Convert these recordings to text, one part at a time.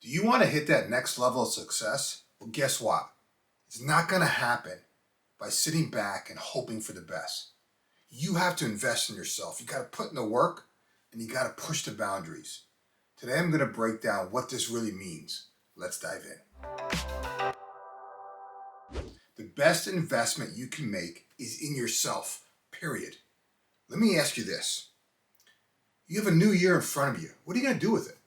Do you want to hit that next level of success? Well, guess what? It's not going to happen by sitting back and hoping for the best. You have to invest in yourself. You got to put in the work and you got to push the boundaries. Today I'm going to break down what this really means. Let's dive in. The best investment you can make is in yourself, period. Let me ask you this. You have a new year in front of you. What are you going to do with it?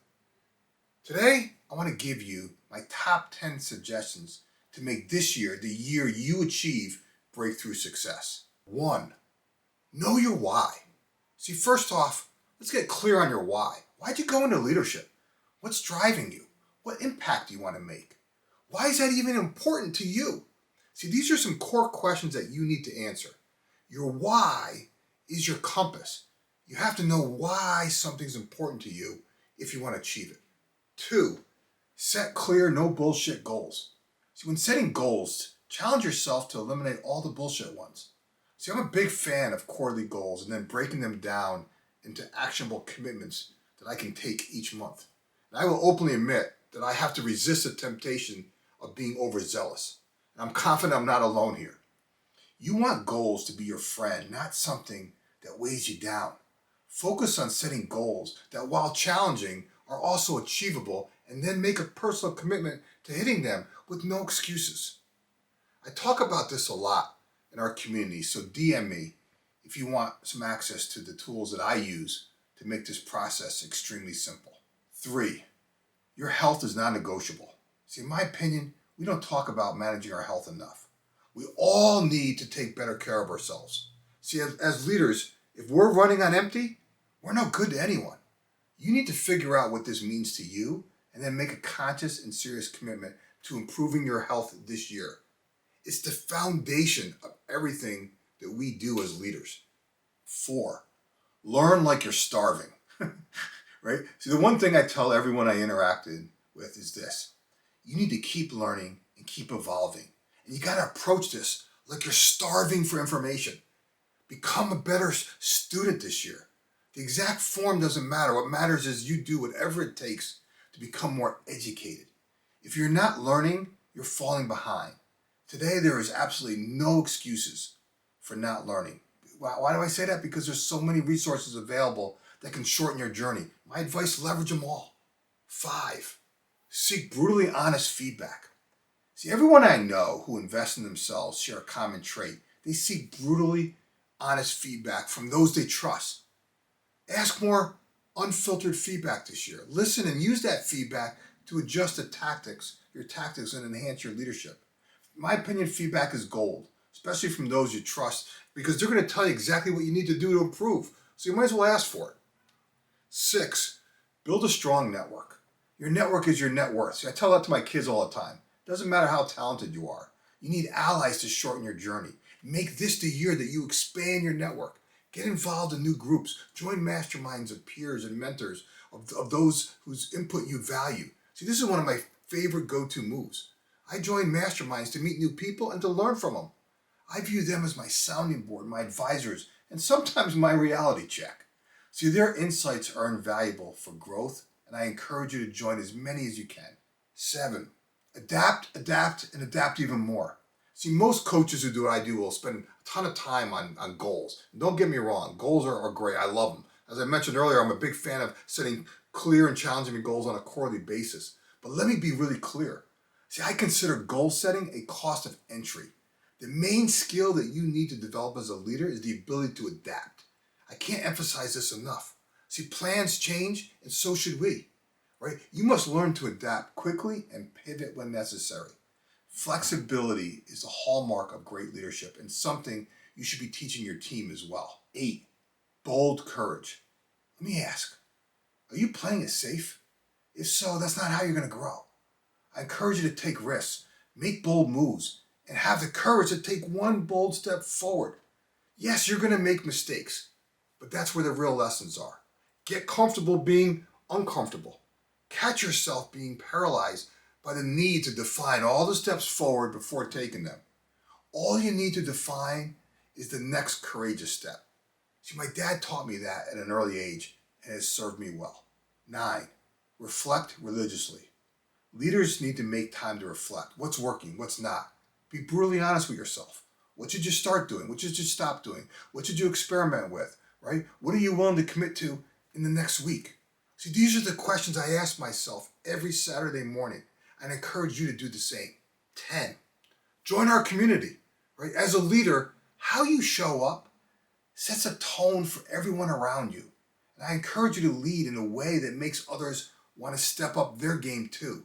Today, I want to give you my top 10 suggestions to make this year the year you achieve breakthrough success. 1, know your why. See, first off, let's get clear on your why. Why'd you go into leadership? What's driving you? What impact do you want to make? Why is that even important to you? See, these are some core questions that you need to answer. Your why is your compass. You have to know why something's important to you if you want to achieve it. 2, set clear, no bullshit goals. See, when setting goals, challenge yourself to eliminate all the bullshit ones. See, I'm a big fan of quarterly goals and then breaking them down into actionable commitments that I can take each month. And I will openly admit that I have to resist the temptation of being overzealous. And I'm confident I'm not alone here. You want goals to be your friend, not something that weighs you down. Focus on setting goals that, while challenging, are also achievable, and then make a personal commitment to hitting them with no excuses. I talk about this a lot in our community, so DM me if you want some access to the tools that I use to make this process extremely simple. 3, your health is non-negotiable. See, in my opinion, we don't talk about managing our health enough. We all need to take better care of ourselves. See, as leaders, if we're running on empty, we're no good to anyone. You need to figure out what this means to you and then make a conscious and serious commitment to improving your health this year. It's the foundation of everything that we do as leaders. 4, learn like you're starving. Right? See, the one thing I tell everyone I interacted with is this. You need to keep learning and keep evolving. And you got to approach this like you're starving for information. Become a better student this year. The exact form doesn't matter. What matters is you do whatever it takes to become more educated. If you're not learning, you're falling behind. Today, there is absolutely no excuses for not learning. Why do I say that? Because there's so many resources available that can shorten your journey. My advice, leverage them all. 5, seek brutally honest feedback. See, everyone I know who invests in themselves share a common trait. They seek brutally honest feedback from those they trust. Ask more unfiltered feedback this year. Listen and use that feedback to adjust your tactics and enhance your leadership. In my opinion, feedback is gold, especially from those you trust, because they're going to tell you exactly what you need to do to improve. So you might as well ask for it. 6, build a strong network. Your network is your net worth. See, I tell that to my kids all the time. It doesn't matter how talented you are. You need allies to shorten your journey. Make this the year that you expand your network. Get involved in new groups. Join masterminds of peers and mentors of those whose input you value. See, this is one of my favorite go-to moves. I join masterminds to meet new people and to learn from them. I view them as my sounding board, my advisors, and sometimes my reality check. See, their insights are invaluable for growth, and I encourage you to join as many as you can. 7, adapt, and adapt even more. See, most coaches who do what I do will spend a ton of time on goals. And don't get me wrong, goals are great. I love them. As I mentioned earlier, I'm a big fan of setting clear and challenging goals on a quarterly basis. But let me be really clear. See, I consider goal setting a cost of entry. The main skill that you need to develop as a leader is the ability to adapt. I can't emphasize this enough. See, plans change, and so should we. Right? You must learn to adapt quickly and pivot when necessary. Flexibility is a hallmark of great leadership and something you should be teaching your team as well. 8, bold courage. Let me ask, are you playing it safe? If so, that's not how you're going to grow. I encourage you to take risks, make bold moves, and have the courage to take one bold step forward. Yes, you're going to make mistakes, but that's where the real lessons are. Get comfortable being uncomfortable. Catch yourself being paralyzed by the need to define all the steps forward before taking them. All you need to define is the next courageous step. See, my dad taught me that at an early age, and it has served me well. 9, reflect religiously. Leaders need to make time to reflect. What's working? What's not? Be brutally honest with yourself. What should you start doing? What should you stop doing? What should you experiment with? Right? What are you willing to commit to in the next week? See, these are the questions I ask myself every Saturday morning, and I encourage you to do the same. 10. Join our community. Right? As a leader, how you show up sets a tone for everyone around you. And I encourage you to lead in a way that makes others want to step up their game too.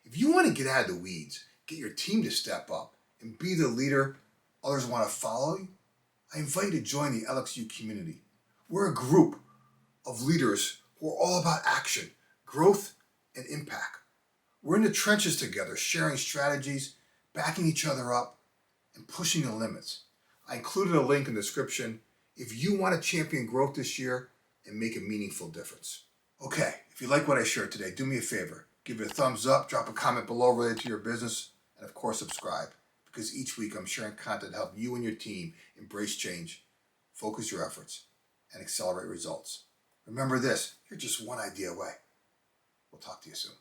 If you want to get out of the weeds, get your team to step up, and be the leader others want to follow you, I invite you to join the LXU community. We're a group of leaders who are all about action, growth, and impact. We're in the trenches together, sharing strategies, backing each other up, and pushing the limits. I included a link in the description if you want to champion growth this year and make a meaningful difference. Okay, if you like what I shared today, do me a favor. Give it a thumbs up, drop a comment below related to your business, and of course subscribe, because each week I'm sharing content to help you and your team embrace change, focus your efforts, and accelerate results. Remember this, you're just one idea away. We'll talk to you soon.